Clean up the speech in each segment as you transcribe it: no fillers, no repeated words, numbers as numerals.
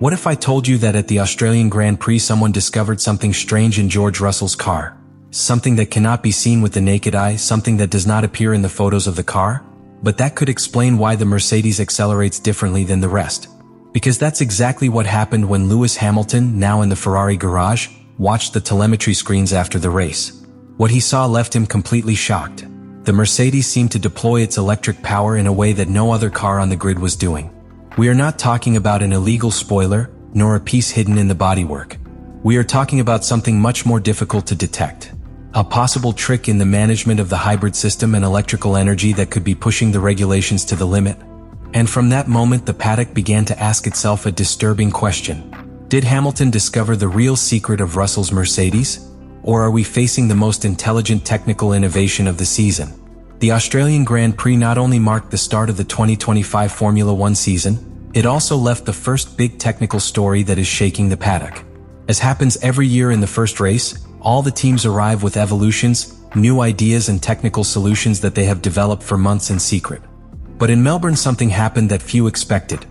What if I told you that at the Australian Grand Prix someone discovered something strange in George Russell's car? Something that cannot be seen with the naked eye, something that does not appear in the photos of the car? But that could explain why the Mercedes accelerates differently than the rest. Because that's exactly what happened when Lewis Hamilton, now in the Ferrari garage, watched the telemetry screens after the race. What he saw left him completely shocked. The Mercedes seemed to deploy its electric power in a way that no other car on the grid was doing. We are not talking about an illegal spoiler, nor a piece hidden in the bodywork. We are talking about something much more difficult to detect. A possible trick in the management of the hybrid system and electrical energy that could be pushing the regulations to the limit. And from that moment the paddock began to ask itself a disturbing question. Did Hamilton discover the real secret of Russell's Mercedes? Or are we facing the most intelligent technical innovation of the season? The Australian Grand Prix not only marked the start of the 2025 Formula One season, it also left the first big technical story that is shaking the paddock. As happens every year in the first race, all the teams arrive with evolutions, new ideas and technical solutions that they have developed for months in secret. But in Melbourne something happened that few expected.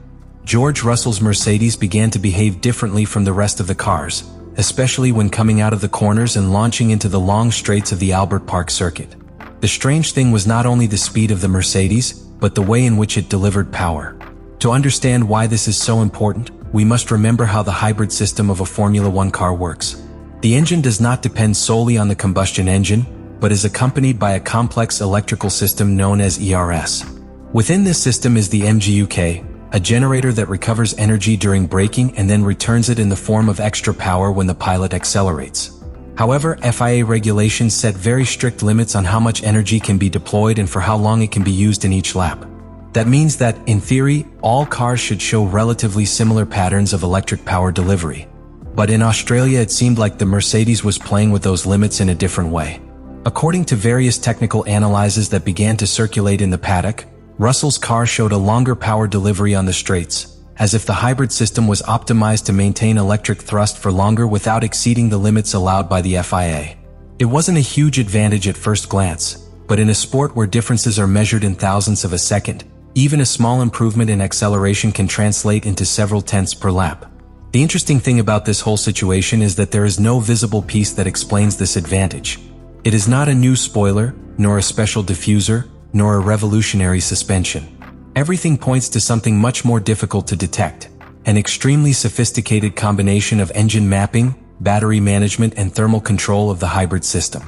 George Russell's Mercedes began to behave differently from the rest of the cars, especially when coming out of the corners and launching into the long straights of the Albert Park circuit. The strange thing was not only the speed of the Mercedes, but the way in which it delivered power. To understand why this is so important, we must remember how the hybrid system of a Formula One car works. The engine does not depend solely on the combustion engine, but is accompanied by a complex electrical system known as ERS. Within this system is the MGUK, a generator that recovers energy during braking and then returns it in the form of extra power when the pilot accelerates. However, FIA regulations set very strict limits on how much energy can be deployed and for how long it can be used in each lap. That means that, in theory, all cars should show relatively similar patterns of electric power delivery. But in Australia it seemed like the Mercedes was playing with those limits in a different way. According to various technical analyses that began to circulate in the paddock, Russell's car showed a longer power delivery on the straights, as if the hybrid system was optimized to maintain electric thrust for longer without exceeding the limits allowed by the FIA. It wasn't a huge advantage at first glance, but in a sport where differences are measured in thousandths of a second, even a small improvement in acceleration can translate into several tenths per lap. The interesting thing about this whole situation is that there is no visible piece that explains this advantage. It is not a new spoiler, nor a special diffuser, nor a revolutionary suspension. Everything points to something much more difficult to detect, an extremely sophisticated combination of engine mapping, battery management and thermal control of the hybrid system.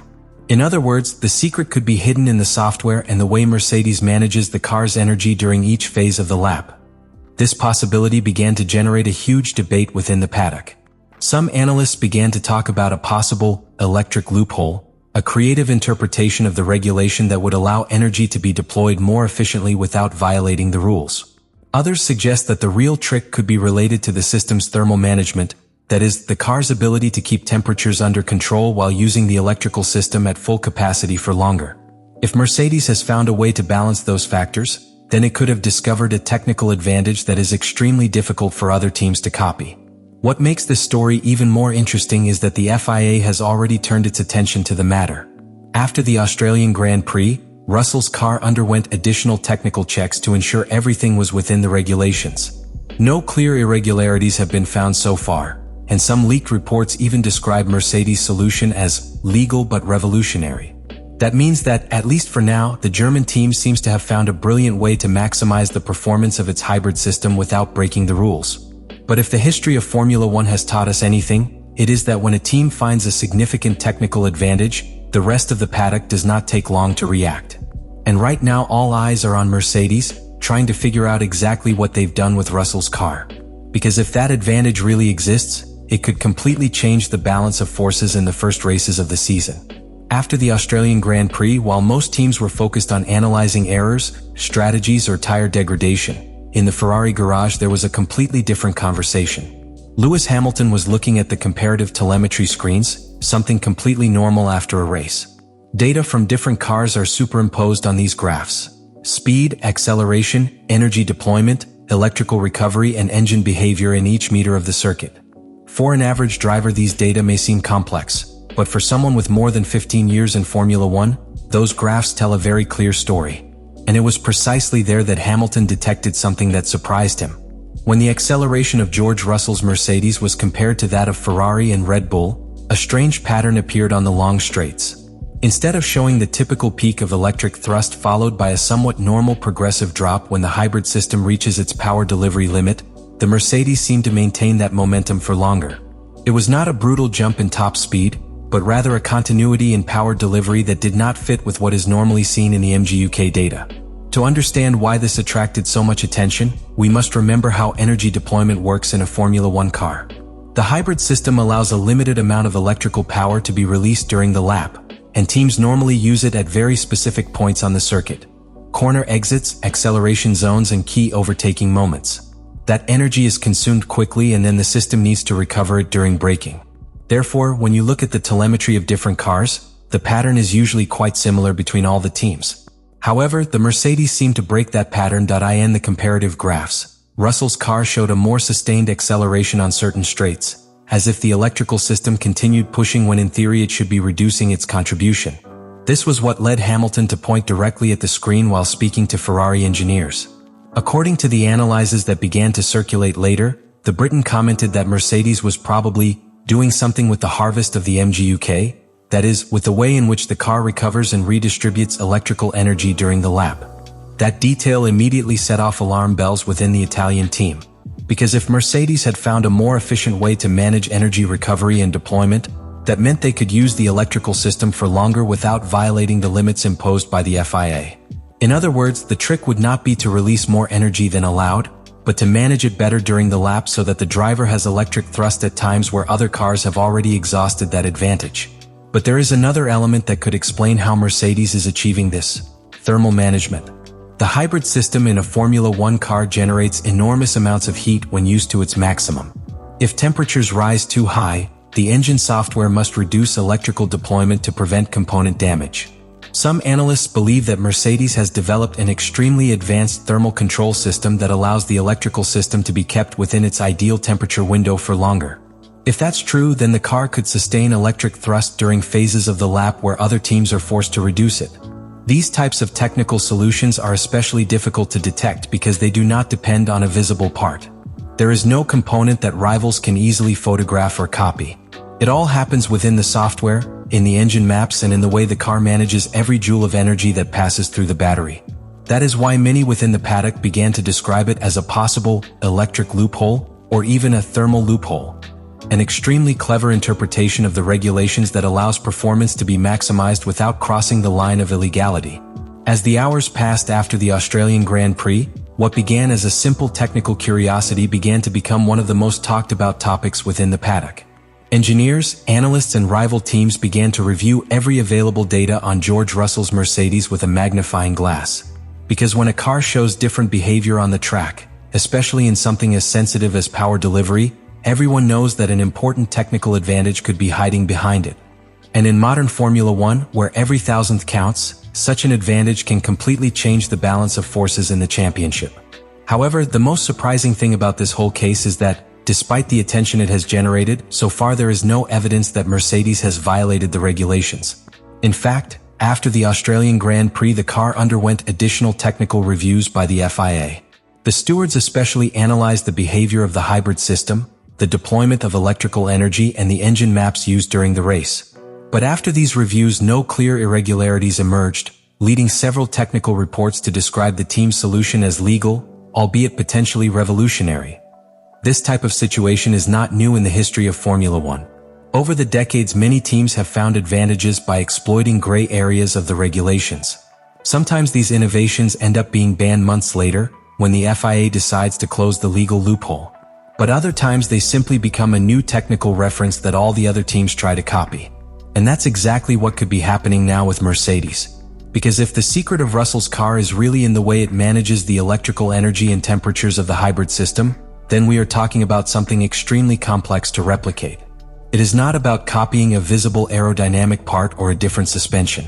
In other words, the secret could be hidden in the software and the way Mercedes manages the car's energy during each phase of the lap. This possibility began to generate a huge debate within the paddock. Some analysts began to talk about a possible electric loophole, a creative interpretation of the regulation that would allow energy to be deployed more efficiently without violating the rules. Others suggest that the real trick could be related to the system's thermal management, that is, the car's ability to keep temperatures under control while using the electrical system at full capacity for longer. If Mercedes has found a way to balance those factors, then it could have discovered a technical advantage that is extremely difficult for other teams to copy. What makes this story even more interesting is that the FIA has already turned its attention to the matter. After the Australian Grand Prix, Russell's car underwent additional technical checks to ensure everything was within the regulations. No clear irregularities have been found so far, and some leaked reports even describe Mercedes' solution as legal but revolutionary. That means that, at least for now, the German team seems to have found a brilliant way to maximize the performance of its hybrid system without breaking the rules. But if the history of Formula One has taught us anything, it is that when a team finds a significant technical advantage, the rest of the paddock does not take long to react. And right now all eyes are on Mercedes, trying to figure out exactly what they've done with Russell's car. Because if that advantage really exists, it could completely change the balance of forces in the first races of the season. After the Australian Grand Prix, while most teams were focused on analyzing errors, strategies or tire degradation, in the Ferrari garage there was a completely different conversation. Lewis Hamilton was looking at the comparative telemetry screens, something completely normal after a race. Data from different cars are superimposed on these graphs. Speed, acceleration, energy deployment, electrical recovery and engine behavior in each meter of the circuit. For an average driver these data may seem complex, but for someone with more than 15 years in Formula One, those graphs tell a very clear story. And it was precisely there that Hamilton detected something that surprised him. When the acceleration of George Russell's Mercedes was compared to that of Ferrari and Red Bull, a strange pattern appeared on the long straights. Instead of showing the typical peak of electric thrust followed by a somewhat normal progressive drop when the hybrid system reaches its power delivery limit, the Mercedes seemed to maintain that momentum for longer. It was not a brutal jump in top speed, but rather a continuity in power delivery that did not fit with what is normally seen in the MGUK data. To understand why this attracted so much attention, we must remember how energy deployment works in a Formula One car. The hybrid system allows a limited amount of electrical power to be released during the lap, and teams normally use it at very specific points on the circuit: corner exits, acceleration zones, and key overtaking moments. That energy is consumed quickly and then the system needs to recover it during braking. Therefore, when you look at the telemetry of different cars, the pattern is usually quite similar between all the teams. However, the Mercedes seemed to break that pattern. In the comparative graphs, Russell's car showed a more sustained acceleration on certain straights, as if the electrical system continued pushing when in theory it should be reducing its contribution. This was what led Hamilton to point directly at the screen while speaking to Ferrari engineers. According to the analyses that began to circulate later, the Briton commented that Mercedes was probably doing something with the harvest of the MGUK, that is, with the way in which the car recovers and redistributes electrical energy during the lap. That detail immediately set off alarm bells within the Italian team, because if Mercedes had found a more efficient way to manage energy recovery and deployment, that meant they could use the electrical system for longer without violating the limits imposed by the FIA. In other words, the trick would not be to release more energy than allowed, but to manage it better during the lap so that the driver has electric thrust at times where other cars have already exhausted that advantage. But there is another element that could explain how Mercedes is achieving this: thermal management. The hybrid system in a Formula One car generates enormous amounts of heat when used to its maximum. If temperatures rise too high, the engine software must reduce electrical deployment to prevent component damage. Some analysts believe that Mercedes has developed an extremely advanced thermal control system that allows the electrical system to be kept within its ideal temperature window for longer. If that's true, then the car could sustain electric thrust during phases of the lap where other teams are forced to reduce it. These types of technical solutions are especially difficult to detect because they do not depend on a visible part. There is no component that rivals can easily photograph or copy. It all happens within the software, in the engine maps, and in the way the car manages every joule of energy that passes through the battery. That is why many within the paddock began to describe it as a possible electric loophole, or even a thermal loophole. An extremely clever interpretation of the regulations that allows performance to be maximized without crossing the line of illegality. As the hours passed after the Australian Grand Prix, what began as a simple technical curiosity began to become one of the most talked about topics within the paddock. Engineers, analysts, and rival teams began to review every available data on George Russell's Mercedes with a magnifying glass. Because when a car shows different behavior on the track, especially in something as sensitive as power delivery, everyone knows that an important technical advantage could be hiding behind it. And in modern Formula One, where every thousandth counts, such an advantage can completely change the balance of forces in the championship. However, the most surprising thing about this whole case is that, despite the attention it has generated, so far there is no evidence that Mercedes has violated the regulations. In fact, after the Australian Grand Prix, the car underwent additional technical reviews by the FIA. The stewards especially analyzed the behavior of the hybrid system, the deployment of electrical energy, and the engine maps used during the race. But after these reviews, no clear irregularities emerged, leading several technical reports to describe the team's solution as legal, albeit potentially revolutionary. This type of situation is not new in the history of Formula One. Over the decades, many teams have found advantages by exploiting gray areas of the regulations. Sometimes these innovations end up being banned months later, when the FIA decides to close the legal loophole. But other times they simply become a new technical reference that all the other teams try to copy. And that's exactly what could be happening now with Mercedes. Because if the secret of Russell's car is really in the way it manages the electrical energy and temperatures of the hybrid system, then we are talking about something extremely complex to replicate. It is not about copying a visible aerodynamic part or a different suspension.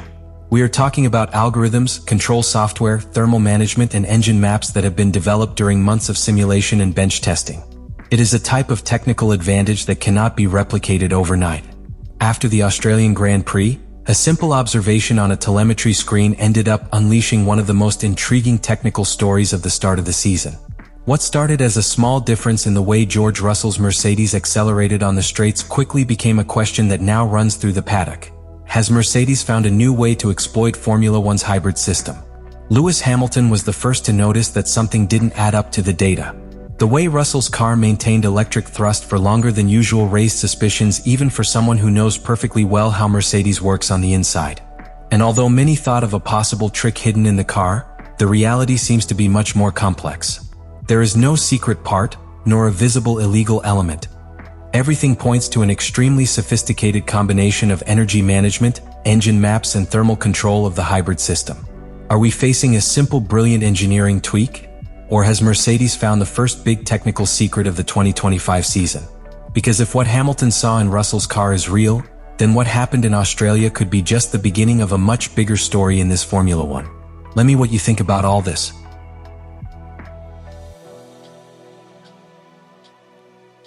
We are talking about algorithms, control software, thermal management, and engine maps that have been developed during months of simulation and bench testing. It is a type of technical advantage that cannot be replicated overnight. After the Australian Grand Prix, a simple observation on a telemetry screen ended up unleashing one of the most intriguing technical stories of the start of the season. What started as a small difference in the way George Russell's Mercedes accelerated on the straights quickly became a question that now runs through the paddock. Has Mercedes found a new way to exploit Formula One's hybrid system? Lewis Hamilton was the first to notice that something didn't add up to the data. The way Russell's car maintained electric thrust for longer than usual raised suspicions even for someone who knows perfectly well how Mercedes works on the inside. And although many thought of a possible trick hidden in the car, the reality seems to be much more complex. There is no secret part, nor a visible illegal element. Everything points to an extremely sophisticated combination of energy management, engine maps, and thermal control of the hybrid system. Are we facing a simple, brilliant engineering tweak? Or has Mercedes found the first big technical secret of the 2025 season? Because if what Hamilton saw in Russell's car is real, then what happened in Australia could be just the beginning of a much bigger story in this Formula One. Let me know what you think about all this.